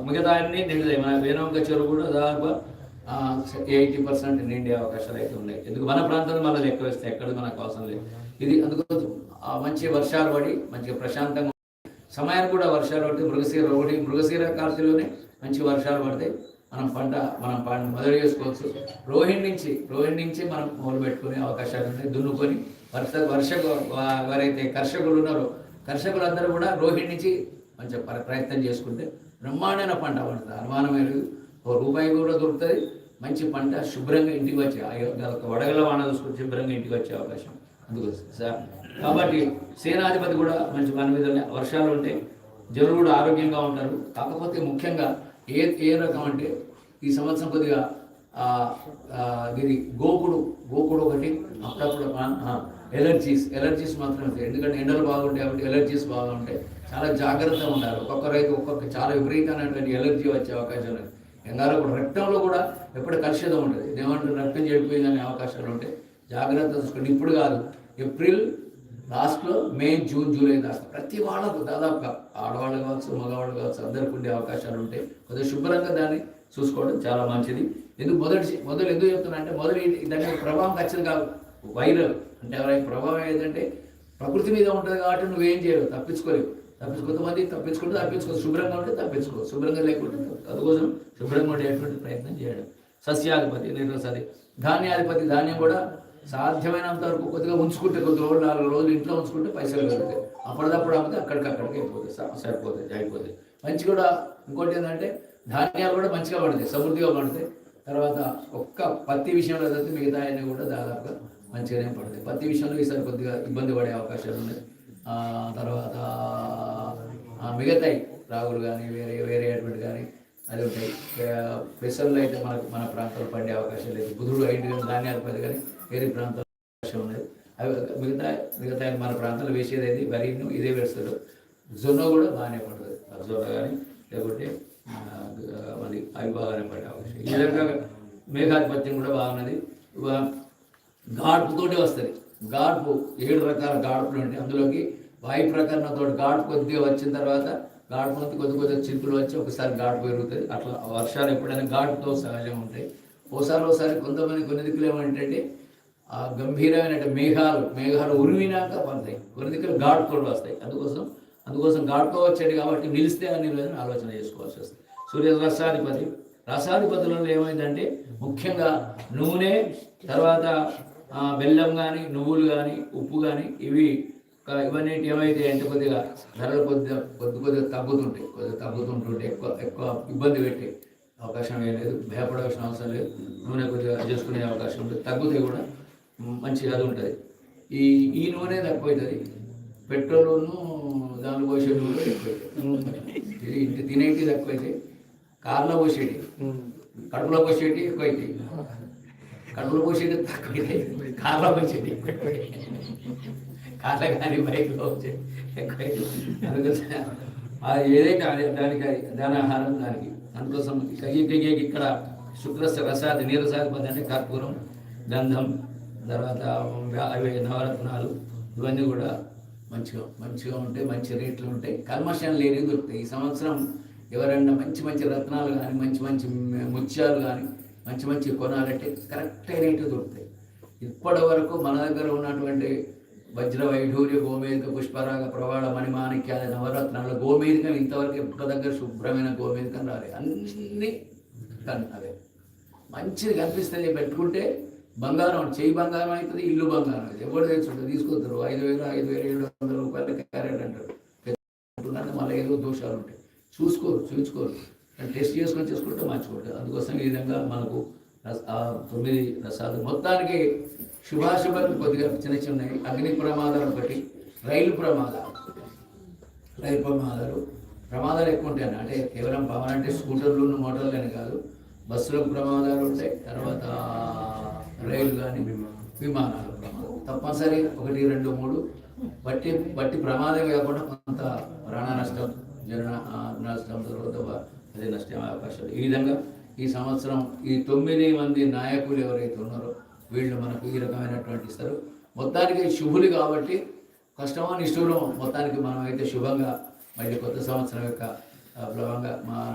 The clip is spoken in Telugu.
మిగతా అన్ని నిండుతాయి. మన వేణవంక చెరువు కూడా దాదాపు 80% నిండే అవకాశాలు అయితే ఉన్నాయి. ఎందుకు మన ప్రాంతంలో మళ్ళీ లెక్క వేస్తే ఎక్కడ మనకు అవసరం లేదు. ఇది అందుకోసం మంచి వర్షాలు పడి మంచిగా ప్రశాంతంగా సమయానికి కూడా వర్షాలు పడితే మృగశీర కార్తీలోనే మంచి వర్షాలు పడతాయి. మనం పంట మొదలు చేసుకోవచ్చు. రోహిణి నుంచి మనం మొదలు పెట్టుకునే అవకాశాలు ఉన్నాయి. దున్నుకొని ఎవరైతే కర్షకులు ఉన్నారో కర్షకులందరూ కూడా రోహిణి నుంచి మంచి ప్రయత్నం చేసుకుంటే బ్రహ్మాండమైన పంట పడుతుంది. అనుమానమైన రూపాయి కూడా దొరుకుతుంది. మంచి పంట శుభ్రంగా ఇంటికి వచ్చే వడగల వాన చూసుకొని శుభ్రంగా ఇంటికి వచ్చే అవకాశం అందుకోసం సార్. కాబట్టి సేనాధిపతి కూడా మంచి మన మీద వర్షాలు ఉంటే జనులు కూడా ఆరోగ్యంగా ఉంటారు. కాకపోతే ముఖ్యంగా ఏ రకం అంటే ఈ సంవత్సరం కొద్దిగా ఇది గోకుడు ఒకటి అప్పుడప్పుడు ఎలర్జీస్ మాత్రమే. ఎందుకంటే ఎండలు బాగుంటాయి కాబట్టి ఎలర్జీస్ బాగా ఉంటాయి. చాలా జాగ్రత్తగా ఉండాలి. ఒక్కొక్క రైతు చాలా విపరీతమైనటువంటి ఎలర్జీ వచ్చే అవకాశం ఉంది. ఎంగాలో కూడా రక్తంలో కూడా ఎప్పుడు కలుషితం ఉంటుంది. ఏమంటారు రక్తం చెడిపోయిందనే అవకాశాలు ఉంటాయి. జాగ్రత్త చూసుకోండి. ఇప్పుడు కాదు, ఏప్రిల్ లాస్ట్లో మే జూన్ జూలై దాకా ప్రతి వాళ్ళకు దాదాపుగా ఆడవాళ్ళు కావచ్చు మగవాళ్ళు కావచ్చు అందరికి ఉండే అవకాశాలు ఉంటాయి. కొద్దిగా శుభ్రంగా దాన్ని చూసుకోవడం చాలా మంచిది. మొదలు ఎందుకు చెప్తున్నా అంటే దాని ప్రభావం ఖచ్చితంగా వైరల్ అంటే ఎవరైనా ప్రభావం ఏంటంటే ప్రకృతి మీద ఉంటుంది కాబట్టి నువ్వేం చేయలేవు, తప్పించుకోలేవు. కొంతమంది తప్పించుకోవచ్చు. శుభ్రంగా ఉంటే తప్పించుకోవచ్చు, శుభ్రంగా లేకుంటే అందుకోసం శుభ్రంగా ఉండేటువంటి ప్రయత్నం చేయడం. సస్యాధిపతి నిర్వసతి ధాన్యాధిపతి. ధాన్యం కూడా సాధ్యమైనంత వరకు కొద్దిగా ఉంచుకుంటే కొద్ది రోజులు 4 రోజులు ఇంట్లో ఉంచుకుంటే పైసలు కలుగుతాయి. అప్పటిదప్పుడు అమ్మితే అక్కడికి అయిపోతాయి, అయిపోతాయి. మంచి కూడా ఇంకోటి ఏంటంటే ధాన్యాలు కూడా మంచిగా పడతాయి, సమృద్ధిగా పడతాయి. తర్వాత ఒక్క పత్తి విషయంలో అయితే మిగతా అన్నీ కూడా దాదాపుగా మంచిగానే పడతాయి. పత్తి విషయంలో ఈసారి కొద్దిగా ఇబ్బంది పడే అవకాశాలు ఉన్నాయి. తర్వాత మిగతాయి రాగులు కానీ వేరే అటువంటి కానీ అది ఉంటాయి. పెసర్లు అయితే మన ప్రాంతంలో పడే అవకాశం లేదు. బుధుడు 5 ధాన్యాధిపతి కానీ వేరే ప్రాంతాల్లో అవకాశం ఉన్నది. అవి మిగతా మన ప్రాంతంలో వేసేది అయితే వరిను ఇదే వేస్తారు. జొన్న కూడా బాగానే పడుతుంది. జొన్న కానీ లేకుంటే మరి అవి బాగానే పడే అవకాశం. ఈ విధంగా మేఘాధిపత్యం కూడా బాగున్నది. గాడ్పుతోటే వస్తుంది. గాడ్పు 7 రకాల గాడ్పులు ఉంటాయి. అందులోకి వాయు ప్రకరణతో గాడ్పు కొద్దిగా వచ్చిన తర్వాత గాడ్పు నుంచి కొద్ది చిరుకులు వచ్చి ఒకసారి గాడ్పు పెరుగుతుంది. అట్లా వర్షాలు ఎప్పుడైనా గాడ్పుతో సహజంగా ఉంటాయి. ఒకసారి కొన్ని దిక్కులు ఏమంటే గంభీరమైన మేఘాలు ఉరిమినాక పడతాయి. కొన్ని దిక్కులు గాడ్పులు వస్తాయి. అందుకోసం గాడ్పు వచ్చేది కాబట్టి నిలిస్తే అని ఆలోచన చేసుకోవాల్సి వస్తుంది. సూర్య రసాధిపతులలో ఏమైందంటే ముఖ్యంగా నూనె, తర్వాత బెల్లం కానీ నువ్వులు కానీ ఉప్పు కానీ ఇవన్నీ ఏమైతే అంటే కొద్దిగా ధరలు కొద్దిగా తగ్గుతుంటుంటే ఎక్కువ ఇబ్బంది పెట్టే అవకాశం ఏం లేదు. భయపడాల్సిన అవసరం లేదు. నూనె కొద్దిగా చేసుకునే అవకాశం ఉంటుంది. తగ్గుతాయి కూడా మంచిగా అది ఉంటుంది. ఈ నూనె తక్కువవుతుంది. పెట్రోలును దానిలో పోసే నూనె ఎక్కువైతాయి. ఇంటి తినేటి తక్కువైతాయి. కార్లో పోసేటి కడుపులో పోసేటి ఎక్కువైతాయి. కడుపులో పోసేటి తక్కువైతాయి. కార్లో పోసేటి ఎక్కువైతాయి. కార్లో కానీ బైక్లో వచ్చే ఎక్కువైతే అందుకోసం అది ఏదైతే దాని ఆహారం దానికి. అందుకోసం ఇక్కడ రసాది నీరసాధిపతి అంటే కర్పూరం, గంధం, తర్వాత అవి నవరత్నాలు ఇవన్నీ కూడా మంచిగా ఉంటాయి. మంచి రేట్లు ఉంటాయి. కల్మషం లేని దొరుకుతాయి. ఈ సంవత్సరం ఎవరైనా మంచి రత్నాలు కానీ మంచి ముత్యాలు కానీ మంచి కొనాలంటే కరెక్ట్ రేటు దొరుకుతాయి. ఇప్పటి వరకు మన దగ్గర ఉన్నటువంటి వజ్ర వైఢూర్య గోమేధిక పుష్పరాగ ప్రవాళ మణిమాణిక్యాల నవరత్నాల గోమేధికం ఇంతవరకు ఎప్పటి దగ్గర శుభ్రమైన గోమేధికం రాలేదు. అన్నీ అవే మంచిది కనిపిస్తుంది. పెట్టుకుంటే బంగారం చెయ్యి బంగారం అవుతుంది, ఇల్లు బంగారం అవుతుంది. ఎవరు తెచ్చుంటే తీసుకొస్తారు. 5,700 రూపాయల క్యారెట్ అంటారు. మళ్ళీ ఏదో దోషాలు ఉంటాయి. చూసుకోరు. టెస్ట్ చేసుకుంటే మార్చుకుంటారు. అందుకోసం ఈ విధంగా మనకు 9 రసాలు మొత్తానికి శుభాశుభాలు కొద్దిగా చిన్నవి. అగ్ని ప్రమాదాలు ఒకటి, రైలు ప్రమాదాలు ఎక్కువ ఉంటాయి. అంటే కేవలం పవన్ అంటే స్కూటర్లు మోటార్లు అని కాదు, బస్సులకు ప్రమాదాలు ఉంటాయి. తర్వాత రైలు కానీ విమానాలు ప్రమాదం తప్పనిసరి 1, 2, 3 బట్టి ప్రమాదం కాకుండా కొంత ప్రాణ నష్టం, జన నష్టం, తర్వాత అదే నష్టం అవకాశాలు. ఈ విధంగా ఈ సంవత్సరం ఈ 9 మంది నాయకులు ఎవరైతే ఉన్నారో వీళ్ళు మనకు ఈ రకమైనటువంటి ఇస్తారు. మొత్తానికి శుభులు కాబట్టి కష్టమో నిష్ఠూరమో మొత్తానికి మనం అయితే శుభంగా మళ్ళీ కొత్త సంవత్సరం యొక్క ప్రభావంగా